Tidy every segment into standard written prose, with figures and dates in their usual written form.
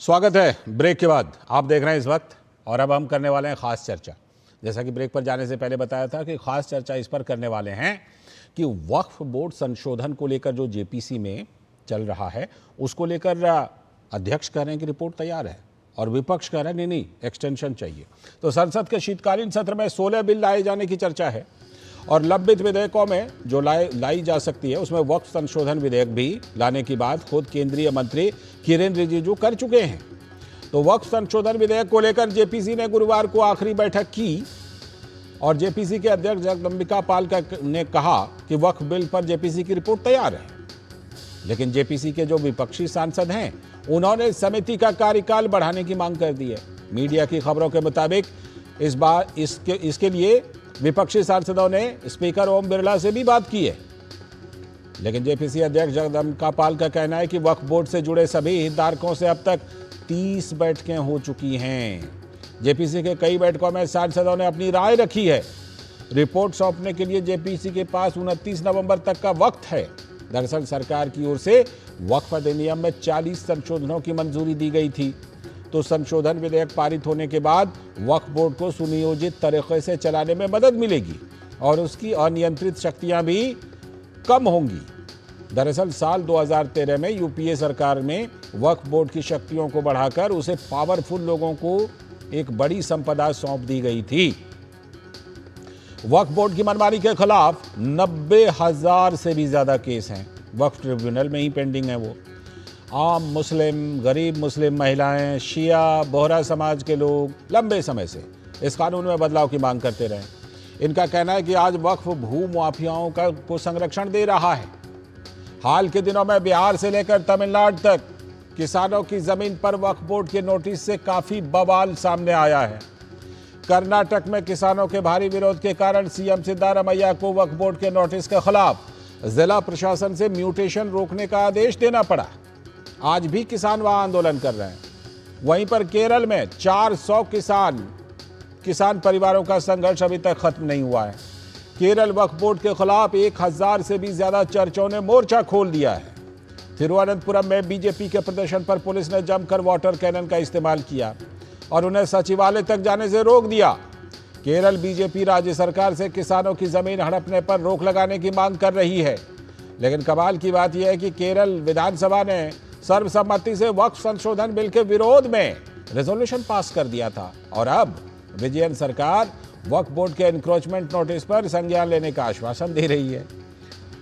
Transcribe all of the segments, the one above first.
स्वागत है ब्रेक के बाद। आप देख रहे हैं इस वक्त, और अब हम करने वाले हैं खास चर्चा। जैसा कि ब्रेक पर जाने से पहले बताया था कि खास चर्चा इस पर करने वाले हैं कि वक्फ बोर्ड संशोधन को लेकर जो जेपीसी में चल रहा है उसको लेकर अध्यक्ष कह रहे हैं कि रिपोर्ट तैयार है और विपक्ष कह रहा है नहीं एक्सटेंशन चाहिए। तो संसद के शीतकालीन सत्र में 16 बिल लाए जाने की चर्चा है और लंबित विधेयकों में जो लाई जा सकती है उसमें वक्फ संशोधन विधेयक भी लाने की बात खुद केंद्रीय मंत्री किरेन रिजिजू कर चुके हैं। तो वक्फ संशोधन विधेयक को लेकर जेपीसी ने गुरुवार को आखिरी बैठक की और जेपीसी के अध्यक्ष जगदम्बिका पाल ने कहा कि वक्फ बिल पर जेपीसी की रिपोर्ट तैयार है, लेकिन जेपीसी के जो विपक्षी सांसद हैं उन्होंने समिति का कार्यकाल बढ़ाने की मांग कर दी है। मीडिया की खबरों के मुताबिक इस बार इसके लिए विपक्षी सांसदों ने स्पीकर ओम बिरला से भी बात की है, लेकिन जेपीसी अध्यक्ष जगदम्बिका पाल का कहना है कि वक्फ बोर्ड से जुड़े सभी हितधारकों से अब तक 30 बैठकें हो चुकी हैं। जेपीसी के कई बैठकों में सांसदों ने अपनी राय रखी है। रिपोर्ट सौंपने के लिए जेपीसी के पास 29 नवंबर तक का वक्त है। दरअसल सरकार की ओर से वक्फ अधिनियम में 40 संशोधनों की मंजूरी दी गई थी। तो संशोधन विधेयक पारित होने के बाद वक्फ बोर्ड को सुनियोजित तरीके से चलाने में मदद मिलेगी और उसकी अनियंत्रित शक्तियां भी कम होंगी। दरअसल साल 2013 में यूपीए सरकार में वक्फ बोर्ड की शक्तियों को बढ़ाकर उसे पावरफुल लोगों को एक बड़ी संपदा सौंप दी गई थी। वक्फ बोर्ड की मनमानी के खिलाफ 90,000 से भी ज्यादा केस हैं। वक्फ ट्रिब्यूनल में ही पेंडिंग है वो। आम मुस्लिम, गरीब मुस्लिम महिलाएं, शिया, बोहरा समाज के लोग लंबे समय से इस कानून में बदलाव की मांग करते रहे। इनका कहना है कि आज वक्फ भू माफियाओं को संरक्षण दे रहा है। हाल के दिनों में बिहार से लेकर तमिलनाडु तक किसानों की जमीन पर वक्फ बोर्ड के नोटिस से काफी बवाल सामने आया है। कर्नाटक में किसानों के भारी विरोध के कारण सीएम सिद्धारमैया को वक्फ बोर्ड के नोटिस के खिलाफ जिला प्रशासन से म्यूटेशन रोकने का आदेश देना पड़ा। आज भी किसान वहां आंदोलन कर रहे हैं। वहीं पर केरल में 400 किसान परिवारों का संघर्ष अभी तक खत्म नहीं हुआ है। केरल वक्फ बोर्ड के खिलाफ 1000 से भी ज्यादा चर्चों ने मोर्चा खोल दिया है। तिरुवनंतपुरम में बीजेपी के प्रदर्शन पर पुलिस ने जमकर वाटर कैनन का इस्तेमाल किया और उन्हें सचिवालय तक जाने से रोक दिया। केरल बीजेपी राज्य सरकार से किसानों की जमीन हड़पने पर रोक लगाने की मांग कर रही है, लेकिन कमाल की बात यह है कि केरल विधानसभा ने सर्वसम्मति से वक्फ संशोधन बिल के विरोध में रेजोल्यूशन पास कर दिया था और अब विजयन सरकार वक्फ बोर्ड के एनक्रोचमेंट नोटिस पर संज्ञान लेने का आश्वासन दे रही है।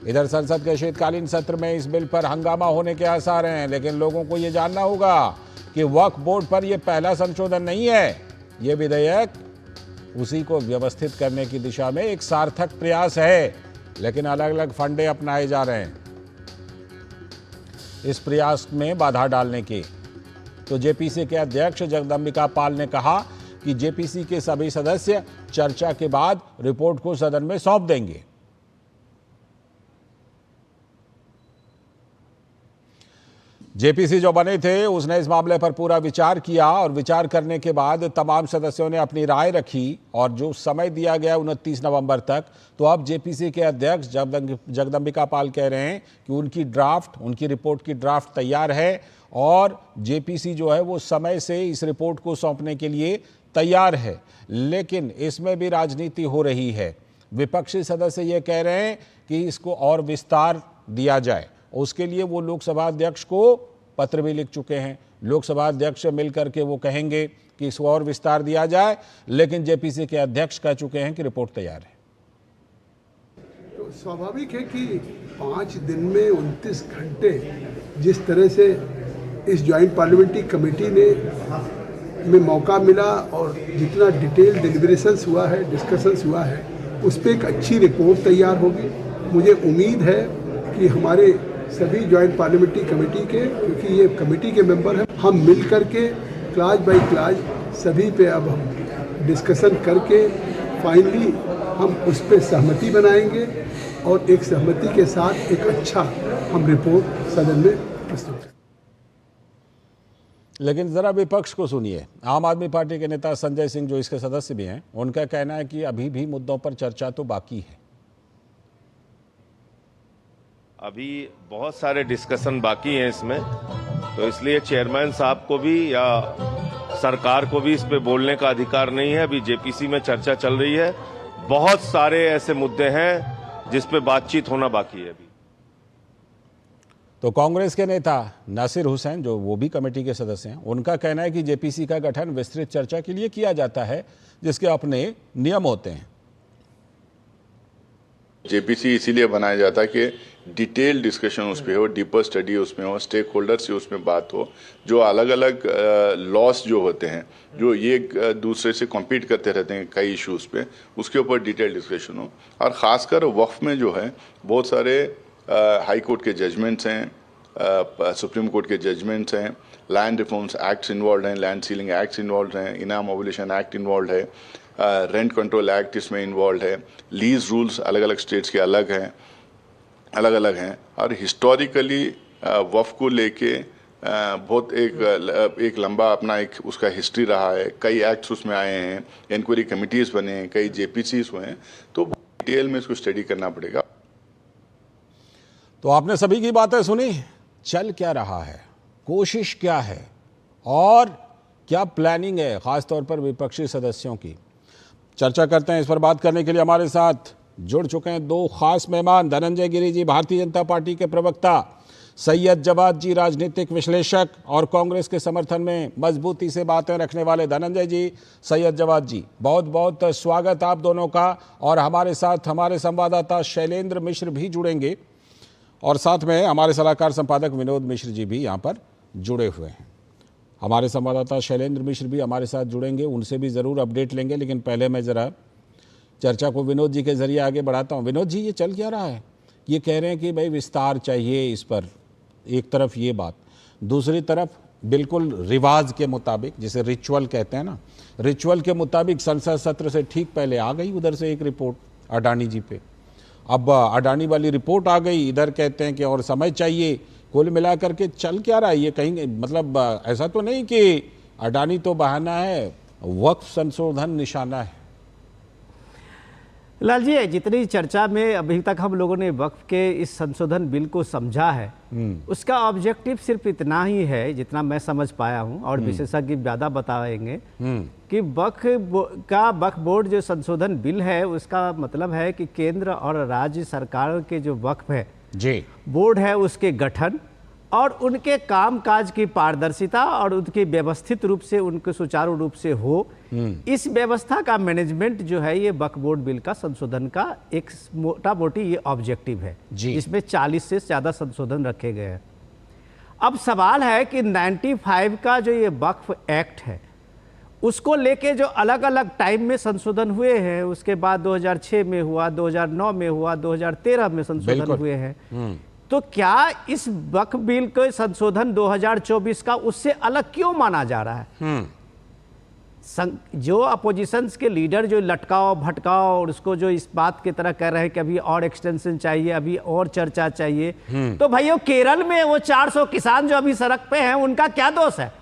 इधर संसद के शीतकालीन सत्र में इस बिल पर हंगामा होने के आसार हैं, लेकिन लोगों को यह जानना होगा कि वक्फ बोर्ड पर यह पहला संशोधन नहीं है। यह विधेयक उसी को व्यवस्थित करने की दिशा में एक सार्थक प्रयास है, लेकिन अलग अलग फंडे अपनाए जा रहे हैं इस प्रयास में बाधा डालने के। तो जेपीसी के अध्यक्ष जगदम्बिका पाल ने कहा कि जेपीसी के सभी सदस्य चर्चा के बाद रिपोर्ट को सदन में सौंप देंगे। जेपीसी जो बने थे उसने इस मामले पर पूरा विचार किया और विचार करने के बाद तमाम सदस्यों ने अपनी राय रखी और जो समय दिया गया 29 नवंबर तक, तो अब जेपीसी के अध्यक्ष जगदम्बिका पाल कह रहे हैं कि उनकी रिपोर्ट की ड्राफ्ट तैयार है और जेपीसी जो है वो समय से इस रिपोर्ट को सौंपने के लिए तैयार है, लेकिन इसमें भी राजनीति हो रही है। विपक्षी सदस्य ये कह रहे हैं कि इसको और विस्तार दिया जाए। उसके लिए वो लोकसभा अध्यक्ष को पत्र भी लिख चुके हैं। लोकसभा अध्यक्ष से मिलकर के वो कहेंगे कि इसको और विस्तार दिया जाए, लेकिन जेपीसी के अध्यक्ष कह चुके हैं कि रिपोर्ट तैयार है। तो स्वाभाविक है कि 5 दिन में 29 घंटे जिस तरह से इस ज्वाइंट पार्लियामेंट्री कमेटी में मौका मिला और जितना डिटेल डिलिब्रेशंस हुआ है, डिस्कशंस हुआ है, उस पर एक अच्छी रिपोर्ट तैयार होगी। मुझे उम्मीद है कि हमारे सभी ज्वाइंट पार्लियामेंट्री कमेटी के, क्योंकि ये कमेटी के मेंबर हैं, हम मिल करके क्लास बाय क्लास सभी पे अब हम डिस्कशन करके फाइनली हम उस पर सहमति बनाएंगे और एक सहमति के साथ एक अच्छा हम रिपोर्ट सदन में प्रस्तुत करेंगे। लेकिन जरा विपक्ष को सुनिए। आम आदमी पार्टी के नेता संजय सिंह जो इसके सदस्य भी हैं, उनका कहना है कि अभी भी मुद्दों पर चर्चा तो बाकी है। अभी बहुत सारे डिस्कशन बाकी हैं इसमें तो इसलिए चेयरमैन साहब को भी या सरकार को भी इस पे बोलने का अधिकार नहीं है। अभी जेपीसी में चर्चा चल रही है, बहुत सारे ऐसे मुद्दे हैं जिस पे बातचीत होना बाकी है अभी। तो कांग्रेस के नेता नासिर हुसैन, जो वो भी कमेटी के सदस्य हैं, उनका कहना है कि जेपीसी का गठन विस्तृत चर्चा के लिए किया जाता है, जिसके अपने नियम होते हैं। जेपीसी इसीलिए बनाया जाता है कि डिटेल डिस्कशन उस पर हो, डीपर स्टडी उसमें हो, स्टेक होल्डर से उसमें बात हो, जो अलग अलग लॉस जो होते हैं, जो ये दूसरे से कॉम्पीट करते रहते हैं कई इश्यूज पे, उसके ऊपर डिटेल डिस्कशन हो। और ख़ासकर वक्फ में जो है बहुत सारे हाई कोर्ट के जजमेंट्स हैं, सुप्रीम कोर्ट के जजमेंट्स हैं, लैंड रिफॉर्म्स एक्ट्स इन्वॉल्व हैं, लैंड सीलिंग एक्ट्स इन्वॉल्व हैं, इनाम ऑब्लिगेशन एक्ट इन्वॉल्व है, रेंट कंट्रोल एक्ट इसमें इन्वॉल्व है, लीज रूल्स अलग अलग स्टेट्स के अलग हैं। और हिस्टोरिकली वक्फ को लेके बहुत एक लंबा अपना एक उसका हिस्ट्री रहा है। कई एक्ट्स उसमें आए हैं, इंक्वायरी कमिटीज़ बने हैं, कई जेपीसीज हुए हैं, तो डिटेल में इसको स्टडी करना पड़ेगा। तो आपने सभी की बातें सुनी, चल क्या रहा है, कोशिश क्या है और क्या प्लानिंग है, खासतौर पर विपक्षी सदस्यों की। चर्चा करते हैं। इस पर बात करने के लिए हमारे साथ जुड़ चुके हैं दो खास मेहमान। धनंजय गिरी जी, भारतीय जनता पार्टी के प्रवक्ता, सैयद जवाद जी, राजनीतिक विश्लेषक और कांग्रेस के समर्थन में मजबूती से बातें रखने वाले। धनंजय जी, सैयद जवाद जी, बहुत बहुत स्वागत आप दोनों का। और हमारे साथ हमारे संवाददाता शैलेंद्र मिश्र भी जुड़ेंगे और साथ में हमारे सलाहकार संपादक विनोद मिश्र जी भी यहाँ पर जुड़े हुए हैं। हमारे संवाददाता शैलेंद्र मिश्र भी हमारे साथ जुड़ेंगे, उनसे भी ज़रूर अपडेट लेंगे। लेकिन पहले मैं ज़रा चर्चा को विनोद जी के ज़रिए आगे बढ़ाता हूँ। विनोद जी, ये चल क्या रहा है? ये कह रहे हैं कि भाई विस्तार चाहिए इस पर, एक तरफ ये बात, दूसरी तरफ बिल्कुल रिवाज के मुताबिक, जिसे रिचुअल कहते हैं ना, रिचुअल के मुताबिक संसद सत्र से ठीक पहले आ गई उधर से एक रिपोर्ट अडानी जी पे। अब अडानी वाली रिपोर्ट आ गई, इधर कहते हैं कि और समय चाहिए। कुल मिलाकर के चल क्या रहा है ये? कहीं मतलब ऐसा तो नहीं कि अडानी तो बहाना है, वक्फ संशोधन निशाना है? लाल जी, जितनी चर्चा में अभी तक हम लोगों ने वक्फ के इस संशोधन बिल को समझा है, उसका ऑब्जेक्टिव सिर्फ इतना ही है जितना मैं समझ पाया हूं, और विशेषज्ञ ज़्यादा बताएंगे कि वक्फ बोर्ड जो संशोधन बिल है, उसका मतलब है कि केंद्र और राज्य सरकार के जो वक्फ है जी बोर्ड है, उसके गठन और उनके कामकाज की पारदर्शिता और उनकी व्यवस्थित रूप से, उनको सुचारू रूप से हो, इस व्यवस्था का मैनेजमेंट जो है, ये वक्फ बोर्ड बिल का संशोधन का एक मोटा मोटी ये ऑब्जेक्टिव है, जिसमें 40 से ज़्यादा संशोधन रखे गए हैं। अब सवाल है कि 95 का जो ये वक्फ एक्ट है, उसको लेके जो अलग अलग टाइम में संशोधन हुए हैं, उसके बाद 2006 में हुआ, 2009 में हुआ, 2013 में संशोधन हुए हैं, तो क्या इस वक्फ बिल के संशोधन 2024 का उससे अलग क्यों माना जा रहा है? जो अपोजिशंस के लीडर जो लटकाओ भटकाओ और उसको जो इस बात की तरह कह रहे हैं कि अभी और एक्सटेंशन चाहिए, अभी और चर्चा चाहिए, तो भाइयों केरल में वो 400 किसान जो अभी सड़क पे हैं, उनका क्या दोष है?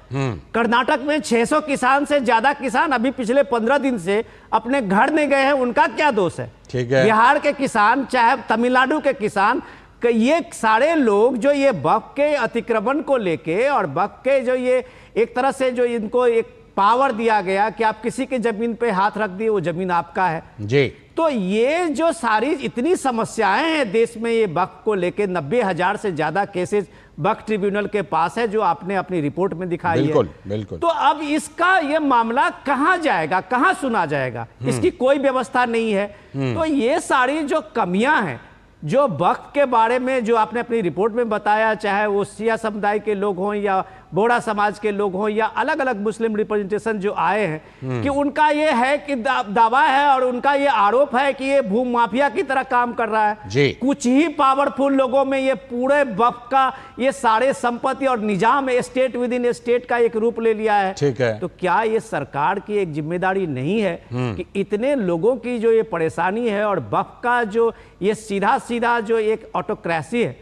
कर्नाटक में 600 किसान से ज्यादा किसान अभी पिछले 15 दिन से अपने घर नहीं गए हैं, उनका क्या दोष है? ठीक है। बिहार के किसान, चाहे तमिलनाडु के किसान, ये सारे लोग जो ये वक्फ के अतिक्रमण को लेके और वक्फ के जो ये एक तरह से जो इनको एक पावर दिया गया कि आप किसी के जमीन पे हाथ रख दिए, वो जमीन आपका है जी, तो ये जो सारी इतनी समस्याएं हैं देश में ये वक्फ को लेके, 90,000 से ज्यादा केसेस वक्फ ट्रिब्यूनल के पास है, जो आपने अपनी रिपोर्ट में दिखाई बिल्कुल, है। बिल्कुल। तो अब इसका ये मामला कहां जाएगा, कहां सुना जाएगा? इसकी कोई व्यवस्था नहीं है। तो ये सारी जो कमियां हैं, जो वक्फ के बारे में जो आपने अपनी रिपोर्ट में बताया, चाहे वो सिया समुदाय के लोग हों या बोड़ा समाज के लोग हों या अलग अलग मुस्लिम रिप्रेजेंटेशन जो आए हैं, कि उनका ये है कि दावा है और उनका ये आरोप है कि ये भूमि माफिया की तरह काम कर रहा है जी। कुछ ही पावरफुल लोगों में ये पूरे वक्फ का ये सारे संपत्ति और निजाम स्टेट विद इन स्टेट का एक रूप ले लिया है। ठीक है। तो क्या ये सरकार की एक जिम्मेदारी नहीं है कि इतने लोगों की जो ये परेशानी है और वक्फ का जो ये सीधा सीधा जो एक ऑटोक्रेसी है,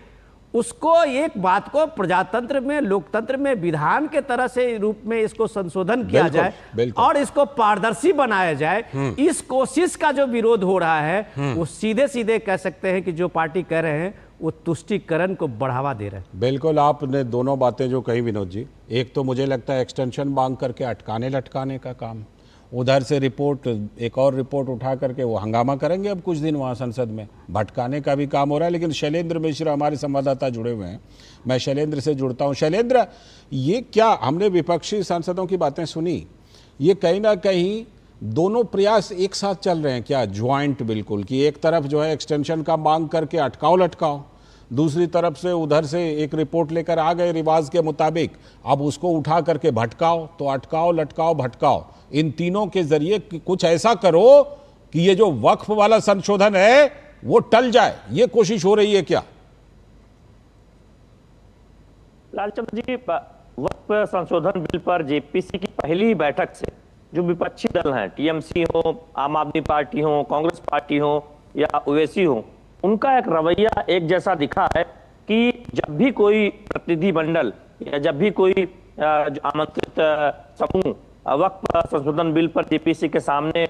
उसको एक बात को प्रजातंत्र में, लोकतंत्र में विधान के तरह से रूप में इसको संशोधन किया जाए और इसको पारदर्शी बनाया जाए, इस कोशिश का जो विरोध हो रहा है, वो सीधे सीधे कह सकते हैं कि जो पार्टी कह रहे हैं वो तुष्टीकरण को बढ़ावा दे रहे हैं। बिल्कुल, आपने दोनों बातें जो कही विनोद जी, एक तो मुझे लगता है एक्सटेंशन मांग करके अटकाने लटकाने का काम, उधर से रिपोर्ट, एक और रिपोर्ट उठा करके वो हंगामा करेंगे अब कुछ दिन वहाँ संसद में, भटकाने का भी काम हो रहा है। लेकिन शैलेंद्र मिश्र हमारे संवाददाता जुड़े हुए हैं, मैं शैलेंद्र से जुड़ता हूँ। शैलेंद्र, ये क्या हमने विपक्षी सांसदों की बातें सुनी, ये कहीं ना कहीं दोनों प्रयास एक साथ चल रहे हैं क्या, ज्वाइंट बिल्कुल, कि एक तरफ जो है एक्सटेंशन का मांग करके अटकाओ लटकाओ, दूसरी तरफ से उधर से एक रिपोर्ट लेकर आ गए रिवाज के मुताबिक, अब उसको उठा करके भटकाओ, तो अटकाओ लटकाओ भटकाओ, इन तीनों के जरिए कुछ ऐसा करो कि ये जो वक्फ वाला संशोधन है वो टल जाए, ये कोशिश हो रही है क्या? लालचंद जी, वक्फ संशोधन बिल पर जेपीसी की पहली बैठक से जो विपक्षी दल हैं, टीएमसी हो, आम आदमी पार्टी हो, कांग्रेस पार्टी हो या ओवैसी हो, उनका एक रवैया एक जैसा दिखा है कि जब भी कोई प्रतिनिधिमंडल या जब भी कोई आमंत्रित समूह वक्फ संशोधन बिल पर जेपीसी के सामने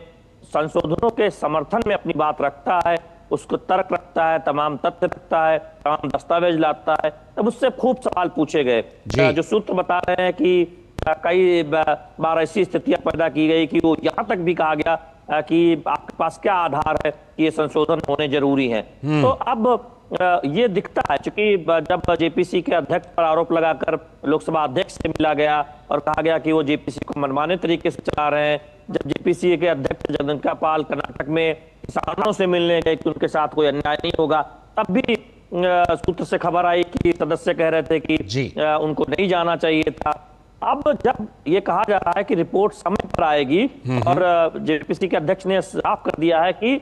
संशोधनों के समर्थन में अपनी बात रखता है, उसको तर्क रखता है, तमाम तथ्य रखता है, तमाम दस्तावेज लाता है, तब उससे खूब सवाल पूछे गए। जो सूत्र बता रहे हैं कि कई बार ऐसी स्थितियां पैदा की गई कि वो यहाँ तक भी कहा गया कि आपके पास क्या आधार है कि ये संशोधन होने जरूरी है। तो अब ये दिखता है, चूंकि जब जेपीसी के अध्यक्ष पर आरोप लगाकर लोकसभा अध्यक्ष से मिला गया और कहा गया कि वो जेपीसी को मनमाने तरीके से चला रहे हैं, जब जेपीसी के अध्यक्ष जगदम्बिका पाल कर्नाटक में किसानों से मिलने गए कि उनके साथ कोई अन्याय नहीं होगा, तब भी सूत्र से खबर आई कि सदस्य कह रहे थे कि उनको नहीं जाना चाहिए था। अब जब ये कहा जा रहा है कि रिपोर्ट समय पर आएगी और जेपीसी के अध्यक्ष ने साफ कर दिया है कि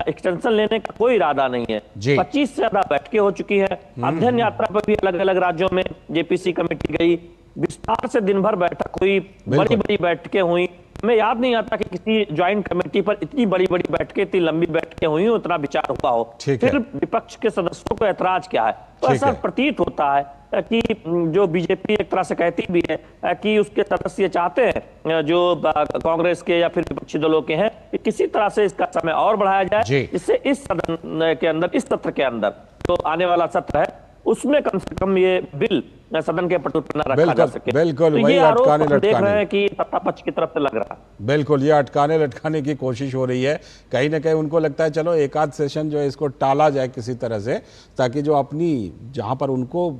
एक्सटेंशन लेने का कोई इरादा नहीं है, 25 से ज्यादा बैठकें हो चुकी है, अध्ययन यात्रा पर भी अलग अलग राज्यों में जेपीसी कमेटी गई, विस्तार से दिन भर बैठक हुई, बड़ी बड़ी बैठकें हुई। हमें याद नहीं आता कि किसी ज्वाइंट कमेटी पर इतनी बड़ी बड़ी बैठकें, इतनी लंबी बैठकें हुई हो, इतना विचार हुआ हो, फिर विपक्ष के सदस्यों को ऐतराज क्या है? तो ऐसा प्रतीत होता है कि जो बीजेपी एक तरह से कहती भी है कि उसके सदस्य चाहते हैं जो कांग्रेस के या फिर विपक्षी दलों के हैं कि किसी तरह से इसका समय और बढ़ाया जाए, जिससे इस सदन के अंदर, इस सत्र के अंदर तो आने वाला सत्र है उसमें कम से कम ये बिल सदन के पटल पर न रखा जा सके। बिल्कुल, तो वही अटकाने लटकाने देख रहे हैं कि सत्ता पक्ष की तरफ से लग रहा है। बिल्कुल, ये अटकाने लटकाने की कोशिश हो रही है। कहीं ना कहीं उनको लगता है चलो एक आध सेशन जो है इसको टाला जाए किसी तरह से, ताकि जो अपनी जहां पर उनको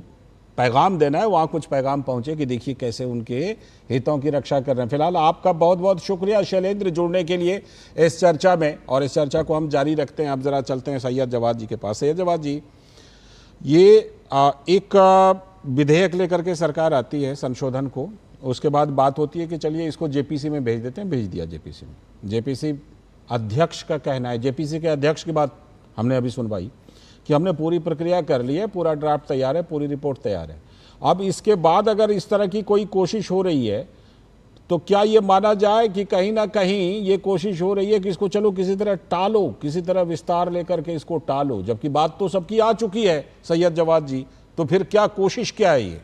पैगाम देना है वहां कुछ पैगाम पहुंचे कि देखिए कैसे उनके हितों की रक्षा कर रहे हैं। फिलहाल आपका बहुत बहुत शुक्रिया शैलेंद्र जुड़ने के लिए इस चर्चा में, और इस चर्चा को हम जारी रखते हैं। अब जरा चलते हैं सैयद जवाद जी के पास। सैयद जवाद जी, ये एक विधेयक लेकर के सरकार आती है संशोधन को, उसके बाद बात होती है कि चलिए इसको जेपीसी में भेज देते हैं, भेज दिया जेपीसी में। जेपीसी अध्यक्ष का कहना है, जेपीसी के अध्यक्ष की बात हमने अभी सुनवाई कि हमने पूरी प्रक्रिया कर ली है, पूरा ड्राफ्ट तैयार है, पूरी रिपोर्ट तैयार है। अब इसके बाद अगर इस तरह की कोई कोशिश हो रही है तो क्या ये माना जाए कि कहीं ना कहीं ये कोशिश हो रही है कि इसको चलो किसी तरह टालो, किसी तरह विस्तार लेकर के इसको टालो, जबकि बात तो सबकी आ चुकी है सैयद जवाद जी, तो फिर क्या कोशिश क्या है ये?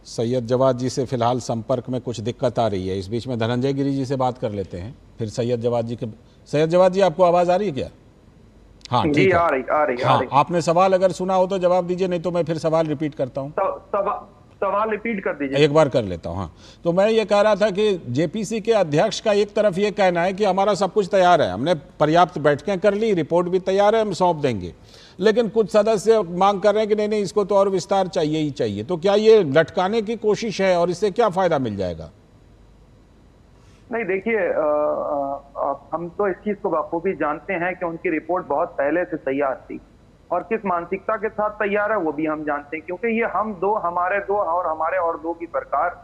सैयद जवाद जी से फिलहाल संपर्क में कुछ दिक्कत आ रही है। इस बीच में धनंजय गिरी जी से बात कर लेते हैं, फिर सैयद जवाद जी के। सैयद जवाद जी, आपको आवाज आ रही है क्या? हाँ ठीक है, आ रही। आपने सवाल अगर सुना हो तो जवाब दीजिए, नहीं तो मैं फिर सवाल रिपीट करता हूँ। सवाल रिपीट कर दीजिए। एक बार कर लेता हूँ। हाँ, तो मैं ये कह रहा था कि जेपीसी के अध्यक्ष का एक तरफ ये कहना है कि हमारा सब कुछ तैयार है, हमने पर्याप्त बैठकें कर ली, रिपोर्ट भी तैयार है, हम सौंप देंगे, लेकिन कुछ सदस्य मांग कर रहे हैं कि नहीं नहीं इसको तो और विस्तार चाहिए ही चाहिए। तो क्या ये लटकाने की कोशिश है और इससे क्या फायदा मिल जाएगा? नहीं, देखिए, हम तो इस चीज को बखूबी जानते हैं कि उनकी रिपोर्ट बहुत पहले से तैयार थी और किस मानसिकता के साथ तैयार है वो भी हम जानते हैं, क्योंकि ये हमारे दो की सरकार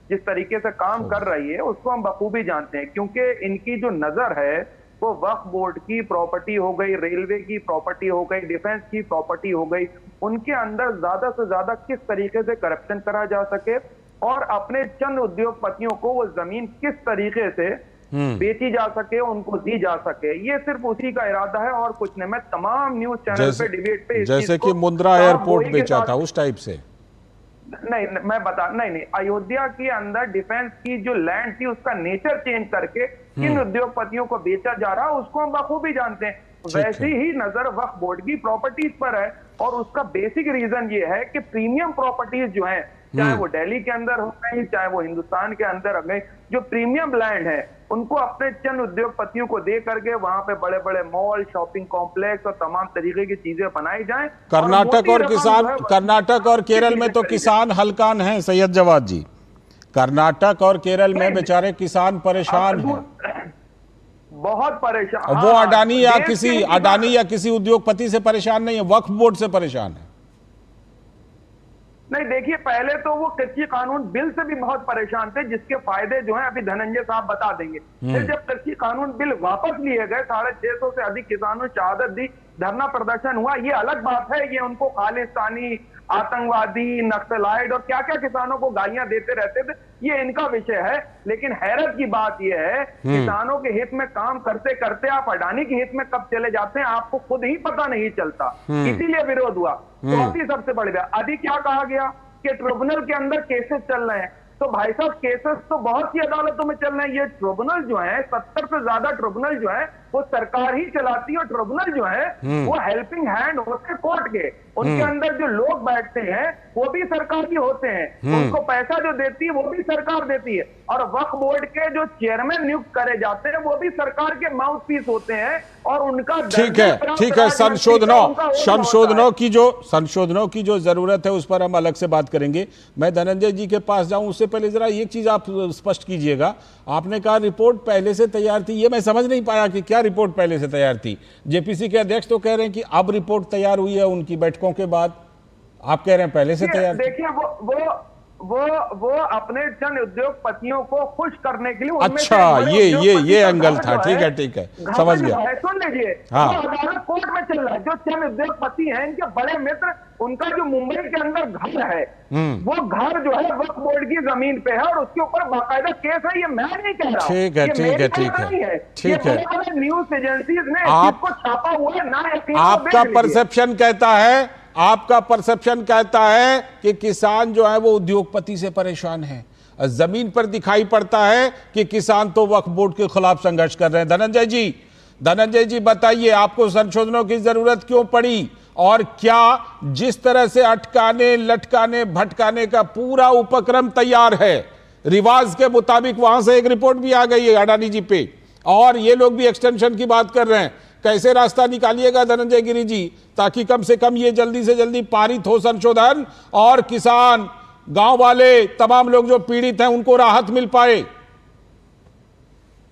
जिस तरीके से काम कर रही है उसको हम बखूबी जानते हैं, क्योंकि इनकी जो नजर है वो वक्फ बोर्ड की प्रॉपर्टी हो गई, रेलवे की प्रॉपर्टी हो गई, डिफेंस की प्रॉपर्टी हो गई, उनके अंदर ज्यादा से ज्यादा किस तरीके से करप्शन करा जा सके और अपने चंद उद्योगपतियों को वो जमीन किस तरीके से बेची जा सके, उनको दी जा सके, ये सिर्फ उसी का इरादा है और कुछ नहीं। मैं तमाम न्यूज चैनल पे डिबेट पे जैसे कि मुंद्रा एयरपोर्ट बेचा था उस टाइप से। नहीं मैं बता नहीं अयोध्या के अंदर डिफेंस की जो लैंड थी उसका नेचर चेंज करके किन उद्योगपतियों को बेचा जा रहा है उसको हम बखूबी जानते हैं। वैसी ही नजर वक्फ बोर्ड की प्रॉपर्टीज पर है और उसका बेसिक रीजन ये है कि प्रीमियम प्रॉपर्टीज जो है, चाहे वो दिल्ली के अंदर हो गई चाहे वो हिंदुस्तान के अंदर हो गई, जो प्रीमियम लैंड है उनको अपने चंद उद्योगपतियों को दे करके वहां पे बड़े बड़े मॉल, शॉपिंग कॉम्प्लेक्स और तमाम तरीके की चीजें बनाई जाएं। कर्नाटक और किसान, कर्नाटक और केरल में तो किसान हलकान हैं सैयद जवाद जी। कर्नाटक और केरल में बेचारे किसान परेशान हैं, बहुत परेशान। वो अडानी या किसी उद्योगपति से परेशान नहीं है, वक्फ बोर्ड से परेशान है। नहीं देखिए, पहले तो वो कृषि कानून बिल से भी बहुत परेशान थे, जिसके फायदे जो हैं अभी धनंजय साहब बता देंगे। फिर जब कृषि कानून बिल वापस लिए गए, 650 से अधिक किसानों ने शहादत दी, धरना प्रदर्शन हुआ, ये अलग बात है। ये उनको खालिस्तानी, आतंकवादी, नक्सलाइट और क्या क्या किसानों को गालियां देते रहते थे, ये इनका विषय है। लेकिन हैरत की बात यह है, किसानों के हित में काम करते करते आप अडानी के हित में कब चले जाते हैं आपको खुद ही पता नहीं चलता। इसीलिए विरोध हुआ। चौथी सबसे बड़ी बात, अभी क्या कहा गया कि ट्रिब्यूनल के अंदर केसेस चल रहे हैं। तो भाई साहब, केसेस तो बहुत सी अदालतों में चल रहे हैं। ये ट्रिब्यूनल जो है, 70 से ज्यादा ट्रिब्यूनल जो है वो सरकार ही चलाती है। और ट्रिब्यूनल जो है वो हेल्पिंग हैंड होते हैं कोर्ट के। उनके अंदर जो लोग बैठते हैं वो भी सरकार के होते हैं, उनको पैसा जो देती है वो भी सरकार देती है। और वक्फ बोर्ड के जो चेयरमैन नियुक्त करे जाते हैं वो भी सरकार के माउथ पीस होते हैं। और उनका ठीक है, संशोधनों की जो जरूरत है उस पर हम अलग से बात करेंगे। मैं धनंजय जी के पास जाऊं उससे पहले जरा एक चीज आप स्पष्ट कीजिएगा। आपने कहा रिपोर्ट पहले से तैयार थी, ये मैं समझ नहीं पाया कि क्या रिपोर्ट पहले से तैयार थी। जेपीसी के अध्यक्ष तो कह रहे हैं कि अब रिपोर्ट तैयार हुई है उनकी बैठकों के बाद, आप कह रहे हैं पहले से तैयार। देखिए, वो अपने चंद उद्योगपतियों को खुश करने के लिए, अच्छा, ये एंगल था। ठीक है, समझ गया। सुन लीजिए, अदालत कोर्ट में चल रहा है। जो चंद उद्योगपति हैं, इनके बड़े मित्र, उनका जो मुंबई के अंदर घर है, वो घर जो है वक्फ बोर्ड की जमीन पे है और उसके ऊपर बाकायदा केस है। ये मैं नहीं कह रहा। ठीक है। न्यूज एजेंसीज ने इसको छापा हुआ है ना। आपका परसेप्शन कहता है कि किसान जो है वो उद्योगपति से परेशान है, जमीन पर दिखाई पड़ता है कि किसान तो वक्फ बोर्ड के खिलाफ संघर्ष कर रहे हैं। धनंजय जी बताइए, आपको संशोधनों की जरूरत क्यों पड़ी और क्या जिस तरह से अटकाने, लटकाने, भटकाने का पूरा उपक्रम तैयार है, रिवाज के मुताबिक वहां से एक रिपोर्ट भी आ गई है अडानी जी पे और ये लोग भी एक्सटेंशन की बात कर रहे हैं, कैसे रास्ता निकालिएगा धनंजय गिरी जी, ताकि कम से कम ये जल्दी से जल्दी पारित हो संशोधन और किसान, गांव वाले, तमाम लोग जो पीड़ित हैं उनको राहत मिल पाए।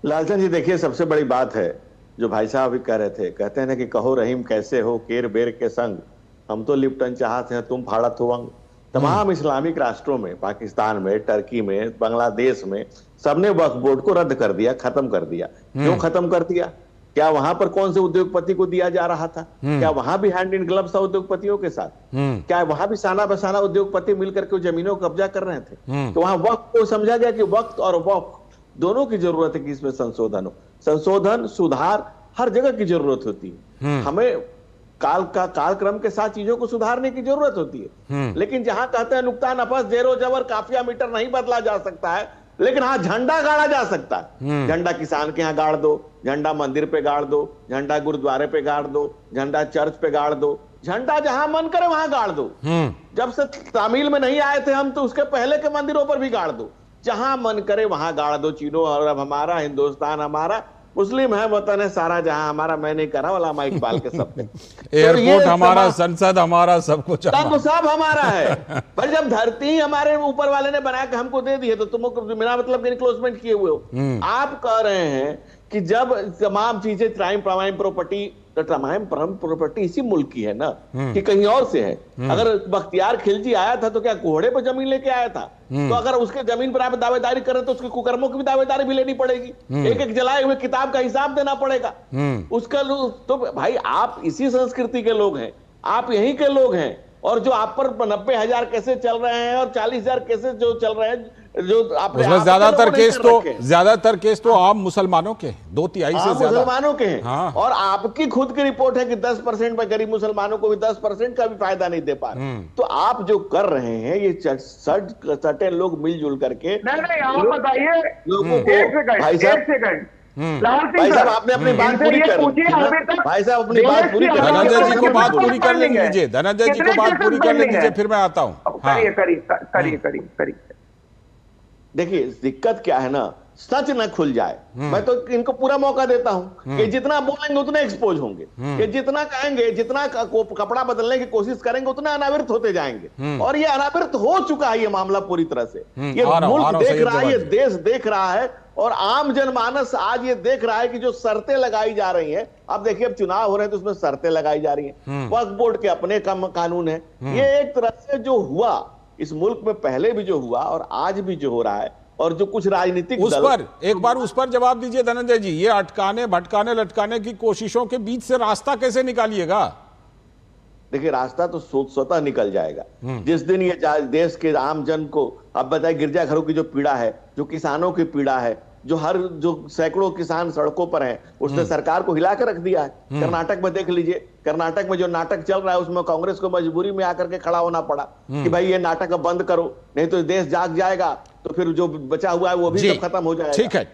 लालचंद जी, देखिए, सबसे बड़ी बात है जो भाई साहब भी कह रहे थे, कहते हैं ना कि कहो रहीम कैसे हो केर बेर के संग, हम तो लिप्टन चाहते हैं तुम फाड़त हो अंग। तमाम इस्लामिक राष्ट्रों में, पाकिस्तान में, टर्की में, बांग्लादेश में, सबने वक्फ बोर्ड को रद्द कर दिया, खत्म कर दिया। क्यों खत्म कर दिया? क्या वहां पर कौन से उद्योगपति को दिया जा रहा था? क्या वहां भी हैंड इन ग्लव्स था उद्योगपतियों के साथ? क्या वहां भी साना बसाना उद्योगपति मिलकर के जमीनों को कब्जा कर रहे थे? तो वहां वक्त को समझा गया कि वक्त और वक्फ दोनों की जरूरत है कि इसमें संशोधन हो। संशोधन, सुधार हर जगह की जरूरत होती है। हमें कालक्रम के साथ चीजों को सुधारने की जरूरत होती है। लेकिन जहां कहते हैं नुक्ता नफस, जेरो जबर, काफिया मीटर नहीं बदला जा सकता है, लेकिन हाँ झंडा गाड़ा जा सकता है। झंडा किसान के यहाँ गाड़ दो, झंडा मंदिर पे गाड़ दो, झंडा गुरुद्वारे पे गाड़ दो, झंडा चर्च पे गाड़ दो, झंडा जहां मन करे वहां गाड़ दो। जब से तामील में नहीं आए थे हम, तो उसके पहले के मंदिरों पर भी गाड़ दो, जहां मन करे वहां गाड़ दो। चीनो अरब हमारा, हिंदुस्तान हमारा, मुस्लिम है वतन है सारा जहां हमारा, मैं नहीं करा वाला माइक बाल के सब पे। एयरपोर्ट हमारा, संसद हमारा, सब कुछ सब हमारा है। पर जब धरती ही हमारे ऊपर वाले ने बना के हमको दे दी है, तो तुम बिना मतलब इनक्लोजमेंट किए हुए हो। आप कह रहे हैं कि जब तमाम चीजें प्राइम प्रॉपर्टी, तो प्राइम प्रॉपर्टी इसी मुल्क की है ना कि कहीं और से है। अगर बख्तियार खिलजी आया था तो क्या घोड़े पर जमीन लेके आया था? तो अगर उसके जमीन पर आप दावेदारी करें तो उसके कुकर्मों की भी दावेदारी भी लेनी पड़ेगी। एक एक जलाए हुए किताब का हिसाब देना पड़ेगा उसका। तो भाई, आप इसी संस्कृति के लोग हैं, आप यहीं के लोग हैं। और जो आप पर 90,000 केसेस चल रहे हैं और 40,000 केसेस जो चल रहे हैं, जो आपने उसमें ज्यादातर केस तो आम मुसलमानों के 2/3 से ज्यादा मुसलमानों के हैं। हाँ। और आपकी खुद की रिपोर्ट है कि 10% में गरीब मुसलमानों को भी 10% का भी फायदा नहीं दे पा रहे। तो आप जो कर रहे हैं ये सटे लोग मिलजुल करके नहीं आप बताइए लोगों को, भाई साहब आपने अपनी बात पूरी कर ली। भाई साहब अपनी बात पूरी कर, धनंजय जी को बात पूरी कर लेने दीजिए, धनंजय जी को बात पूरी कर लेने दीजिए, फिर मैं आता हूँ। करिए। देखिए दिक्कत क्या है ना, सच न खुल जाए। मैं तो इनको पूरा मौका देता हूं कि जितना बोलेंगे उतने एक्सपोज होंगे, कि जितना कहेंगे, जितना कपड़ा बदलने की कोशिश करेंगे उतना अनावृत होते जाएंगे। और ये अनावृत हो चुका है ये मामला पूरी तरह से। ये मुल्क देख रहा है, ये देश देख रहा है, और आम जनमानस आज ये देख रहा है कि जो शर्तें लगाई जा रही हैं, अब देखिए अब चुनाव हो रहे हैं तो उसमें शर्तें लगाई जा रही हैं, वक्फ बोर्ड के अपने कानून है। ये एक तरह से जो हुआ इस मुल्क में पहले भी जो हुआ और आज भी जो हो रहा है, और जो कुछ राजनीतिक उस पर एक बार उस पर जवाब दीजिए धनंजय जी। ये अटकाने भटकाने लटकाने की कोशिशों के बीच से रास्ता कैसे निकालिएगा? देखिए रास्ता तो स्वतः निकल जाएगा जिस दिन ये देश के आम जन को, अब बताए गिरजाघरों की जो पीड़ा है, जो किसानों की पीड़ा है, जो सैकड़ों किसान सड़कों पर हैं, उसने सरकार को हिला कर रख दिया है। कर्नाटक में देख लीजिए, कर्नाटक में जो नाटक चल रहा है उसमें कांग्रेस को मजबूरी में आकर के खड़ा होना पड़ा कि भाई ये नाटक अब बंद करो, नहीं तो देश जाग जाएगा, तो फिर जो बचा हुआ है वो भी सब खत्म हो जाएगा। ठीक है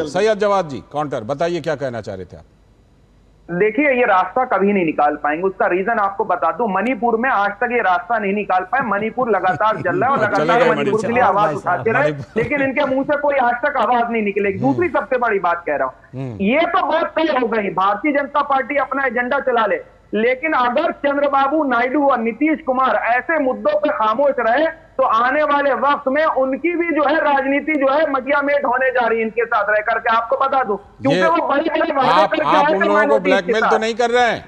सैयद जवाद जी काउंटर बताइए, क्या कहना चाह रहे थे आप? देखिए ये रास्ता कभी नहीं निकाल पाएंगे, उसका रीजन आपको बता दूं। मणिपुर में आज तक ये रास्ता नहीं निकाल पाए। मणिपुर लगातार जल रहा है और लगातार मणिपुर के लिए आवाज उठाते रहे, लेकिन इनके मुंह से कोई आज तक आवाज नहीं निकलेगी। दूसरी सबसे बड़ी बात कह रहा हूं, ये तो बात तय हो गई, भारतीय जनता पार्टी अपना एजेंडा चला ले, लेकिन अगर चंद्रबाबू नायडू और नीतीश कुमार ऐसे मुद्दों पर खामोश रहे तो आने वाले वक्त में उनकी भी जो है राजनीति जो है मटिया मेट होने जा रही है इनके साथ रह करके। आपको बता दूं, क्योंकि वो बड़े बड़े वादे करके आप उन लोगों को ब्लैकमेल तो नहीं कर रहे हैं?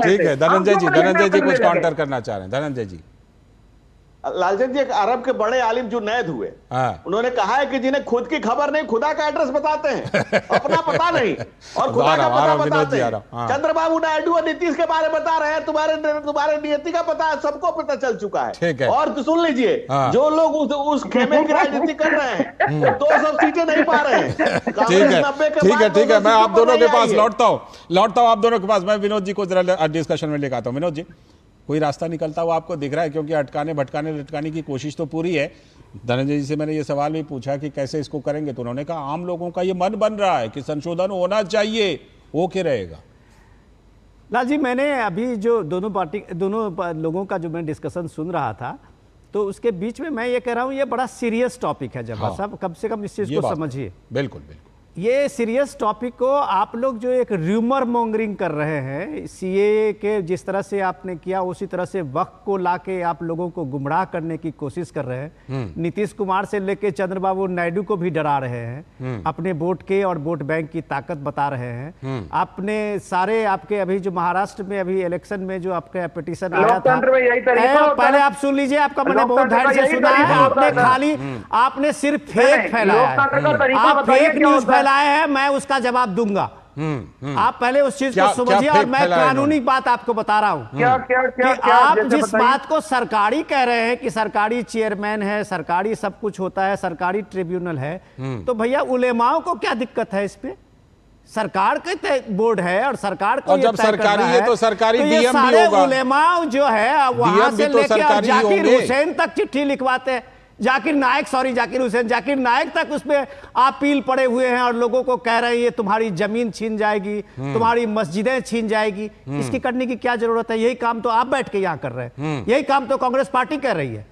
ठीक है धनंजय जी कुछ काउंटर करना चाह रहे हैं। धनंजय जी, लालचंद जी एक अरब के बड़े आलिम जुनैद हुए, उन्होंने कहा है कि जिन्हें खुद की खबर नहीं खुदा का एड्रेस बताते हैं, अपना पता नहीं और खुदा का पता बताते हैं। चंद्रबाबू नायडू और नीतीश के बारे में बता रहे हैं, तुम्हारे नियति का पता सबको पता चल चुका है। और तो सुन लीजिए, जो लोग उस खेमे की राजनीति कर रहे हैं 200 सीटें नहीं पा रहे हैं। ठीक है मैं आप दोनों के पास लौटता हूँ आप दोनों के पास। मैं विनोद जी को जरा डिस्कशन में लेकर आता हूँ। विनोद जी, कोई रास्ता निकलता हुआ आपको दिख रहा है? क्योंकि अटकाने भटकाने लटकाने की कोशिश तो पूरी है। धनंजय जी से मैंने ये सवाल भी पूछा कि कैसे इसको करेंगे, तो उन्होंने कहा आम लोगों का ये मन बन रहा है कि संशोधन होना चाहिए, वो क्या रहेगा? लाल जी, मैंने अभी जो दोनों लोगों का जो मैं डिस्कशन सुन रहा था, तो उसके बीच में मैं ये कह रहा हूँ ये बड़ा सीरियस टॉपिक है जब्बार साहब, कम से कम इस चीज़ को समझिए। बिल्कुल। ये सीरियस टॉपिक को आप लोग जो एक र्यूमर मॉन्गरिंग कर रहे हैं, सीए के जिस तरह से आपने किया उसी तरह से वक्त को लाके आप लोगों को गुमराह करने की कोशिश कर रहे हैं। नीतीश कुमार से लेके चंद्रबाबू नायडू को भी डरा रहे हैं, अपने वोट के और वोट बैंक की ताकत बता रहे हैं। आपने सारे आपके अभी जो महाराष्ट्र में अभी इलेक्शन में जो आपका पिटीशन आया था, पहले आप सुन लीजिए, आपका मैंने बहुत धैर्य से सुना है। आपने खाली आपने सिर्फ फेक फैलाया है, आप फेक न्यूज फैलाए हैं, मैं उसका जवाब दूंगा। आप पहले उस चीज को समझिए और मैं कानूनी बात आपको बता रहा हूं कि आप जिस बात को सरकारी कह रहे हैं कि सरकारी चेयरमैन है, सरकारी सब कुछ होता है, सरकारी ट्रिब्यूनल है, तो भैया उलेमाओं को क्या दिक्कत है? इस पे सरकार के बोर्ड है और सरकार को जब सरकारी है तो सरकारी डीएम भी होगा। उलेमाओं जो है वहां से लेकर जाकिर हुसैन तक चिट्ठी लिखवाते हैं, जाकिर नायक तक उसमें अपील पड़े हुए हैं और लोगों को कह रहे हैं ये तुम्हारी जमीन छीन जाएगी, तुम्हारी मस्जिदें छीन जाएगी। इसकी करने की क्या जरूरत है? यही काम तो आप बैठ के यहाँ कर रहे हैं, यही काम तो कांग्रेस पार्टी कर रही है।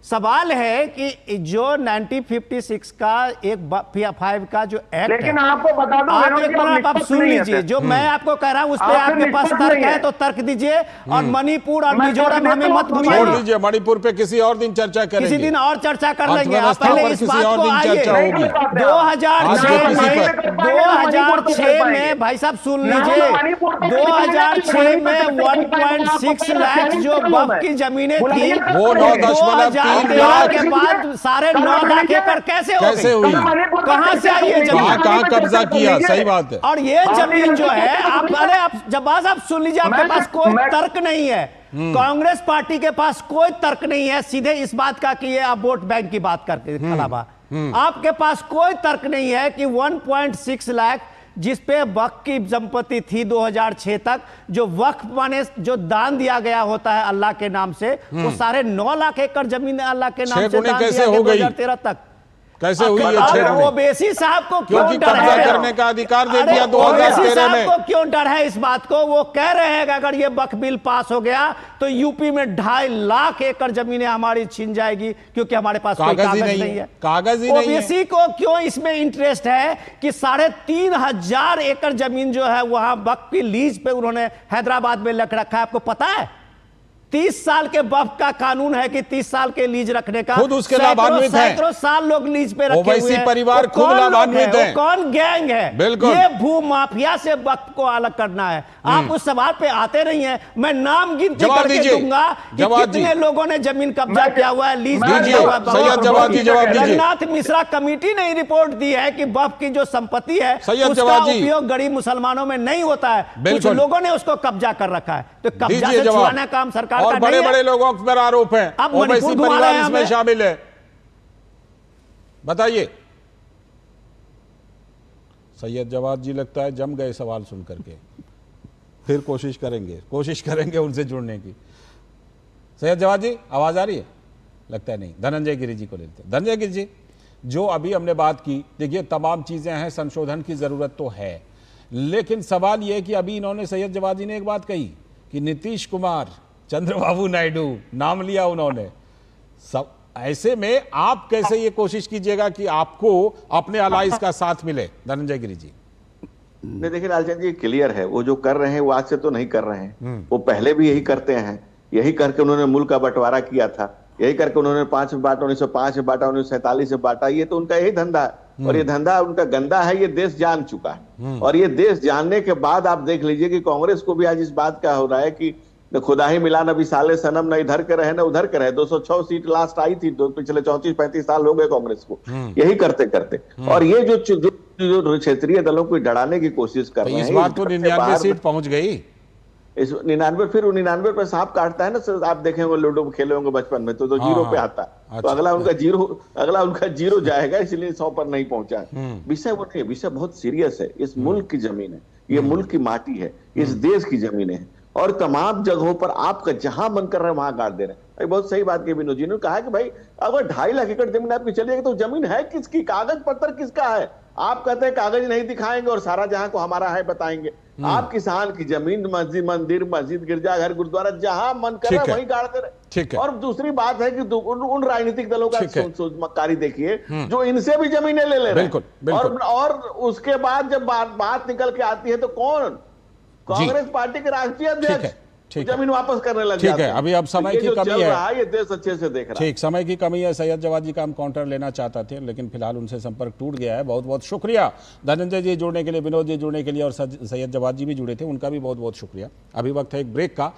सवाल है कि जो 1956 का 5 का जो एक्ट, लेकिन आपको बता दूं, आप सुन लीजिए, जो मैं आपको कह रहा हूं उस पर आपके पास तर्क है तो तर्क दीजिए, और मणिपुर और मिजोरम हमें मत घुमाइए। मणिपुर पे किसी और दिन चर्चा करेंगे, किसी दिन और चर्चा कर लेंगे। आप पहले इस बात को आइए, 2006 में भाई साहब सुन लीजिए, 2006 में 1.6 लाख जो वक्फ की जमीनें थी, वो 9.3 तेरह के बाद साढ़े 9 लाख एकड़ कैसे हो कैसे गई? हुई? कहां से आई ये जमीन? कहाँ कब्जा किया? सही बात है। और ये जमीन जो है आप जबाज आप सुन लीजिए, आपके पास कोई तर्क नहीं है, कांग्रेस पार्टी के पास कोई तर्क नहीं है सीधे इस बात का कि ये आप वोट बैंक की बात करके अलावा आपके पास कोई तर्क नहीं है कि 1.6 लाख जिस पे वक्फ की संपत्ति थी 2006 तक, जो वक्फ माने जो दान दिया गया होता है अल्लाह के नाम से, वो साढ़े 9 लाख एकड़ जमीन अल्लाह के नाम से दान कैसे दिया हो गया गई? 2013 तक। कैसे हुई ये 6 गुनी? ओबीसी साहब को क्यों क्योंकि डर कब्जा है? करने का अधिकार दे अरे दिया ओबीसी 2013 साहब में। को क्यों डर है इस बात को? वो कह रहे हैं कि अगर ये वक्फ बिल पास हो गया तो यूपी में 2.5 लाख एकड़ जमीनें हमारी छीन जाएगी, क्योंकि हमारे पास कोई कागज नहीं है। कागज ही नहीं है। ओबीसी को क्यों इसमें इंटरेस्ट है कि 3,500 एकड़ जमीन जो है वहां वक्फ की लीज पे उन्होंने हैदराबाद में रख रखा है? आपको पता है 30 साल के वक्फ का कानून है कि 30 साल के लीज रखने का, खुद उसके लाभान्वित हैं। सैकड़ों साल लोग लीज पे रखे ओवैसी हुए हैं। परिवार वो खुद कौन लोग लाभान्वित हैं? हैं। वो कौन गैंग है? बिल्कुल। ये भू माफिया से वक्फ को अलग करना है। आप उस सवाल पे आते नहीं है। मैं नाम गिनती जवाब करके दीजिए। दूंगा कि जवाब कितने लोगों ने जमीन कब्जा किया हुआ है, लीज दीजिए। किया हुआ है। सैयद जवाब जी, जवाब दीजिए। जगन्नाथ मिश्रा कमेटी ने रिपोर्ट दी है कि वक्फ की जो संपत्ति है सैयद उसका जवाब जी। उपयोग गरीब मुसलमानों में नहीं होता है, कुछ बिल्कुल। लोगों ने उसको कब्जा कर रखा है। तो कब्जा दीजिए से जवाब। छुड़ाना काम सरकार और का बड़े नहीं है। बड़े लोगों पर आरोप है, अब ओवैसी मणिपुर घुमा रहे परिवार हैं इसमें हमें। शामिल है। बताइए सैयद जवाद जी, लगता है जम गए सवाल सुन करके। फिर कोशिश करेंगे उनसे जुड़ने की। सैयद जवाद जी, आवाज आ रही है? लगता है नहीं। धनंजय गिरी जी को लेते हैं। धनंजय गिरी जी, जो अभी हमने बात की, देखिए तमाम चीजें हैं, संशोधन की जरूरत तो है, लेकिन सवाल यह कि अभी इन्होंने, सैयद जवाद जी ने एक बात कही कि नीतीश कुमार, चंद्रबाबू नायडू नाम लिया उन्होंने। सब ऐसे में आप कैसे ये कोशिश कीजिएगा कि आपको अपने अलाइज का साथ मिले? धनंजय गिरी जी। नहीं, देखिए लालचंद जी, क्लियर है, वो जो कर रहे हैं वो आज से तो नहीं कर रहे हैं, वो पहले भी यही करते हैं। यही करके उन्होंने मुल्क का बंटवारा किया था, यही करके उन्होंने 5 में बांटा, 1905 में बांटा, 1947 में बांटा। ये तो उनका यही धंधा है, और ये धंधा उनका गंदा है, ये देश जान चुका है। और ये देश जानने के बाद आप देख लीजिए कि कांग्रेस को भी आज इस बात का हो रहा है कि खुदा ही मिला नबी साले सनम, न इधर के रहे न उधर के रहे। 206 सीट लास्ट आई थी, पिछले 34-35 साल हो गए कांग्रेस को यही करते करते। और ये जो क्षेत्रीय दलों को डराने की कोशिश कर रहे हैं, इस बार तो 99 सीट पहुंच गई। इस 99 फिर 99 पे सांप काटता है ना। आप देखे होंगे, लूडो खेले होंगे बचपन में, तो 0 पे आता है। तो अगला उनका जीरो जाएगा, इसलिए 100 पर नहीं पहुंचा। विषय वो नहीं है, विषय बहुत सीरियस है। इस मुल्क की जमीन है, ये मुल्क की माटी है, इस देश की जमीन है, और तमाम जगहों पर आपका जहां मन कर रहा है वहां काट दे रहे हैं। भाई बहुत सही बात की विनोद जी ने कहा कि भाई अगर 2.5 लाख एकड़ जमीन आपकी चली जाएगी तो जमीन है किसकी? कागज पत्थर किसका है? आप कहते हैं कागज नहीं दिखाएंगे और सारा जहां को हमारा है बताएंगे। आप किसान की जमीन, मस्जिद, मंदिर, मस्जिद, गिरजाघर, गुरुद्वारा, जहां मन कर रहा है वहीं गाड़ दे रहे। ठीक है। और दूसरी बात है कि उन राजनीतिक दलों का मक्कारी देखिए जो इनसे भी जमीनें ले ले रहे हैं। और उसके बाद जब बात निकल के आती है तो कौन? कांग्रेस पार्टी के राष्ट्रीय अध्यक्ष जमीन वापस करने लग ठीक है। अभी अब समय की कमी है, ये देश अच्छे से देख रहा है। ठीक, समय की कमी है। सैयद जवाद जी का हम काउंटर लेना चाहते थे, लेकिन फिलहाल उनसे संपर्क टूट गया है। बहुत बहुत शुक्रिया धनंजय जी जुड़ने के लिए, विनोद जी जुड़ने के लिए, और सैयद जवाद जी भी जुड़े थे, उनका भी बहुत बहुत शुक्रिया। अभी वक्त है एक ब्रेक का।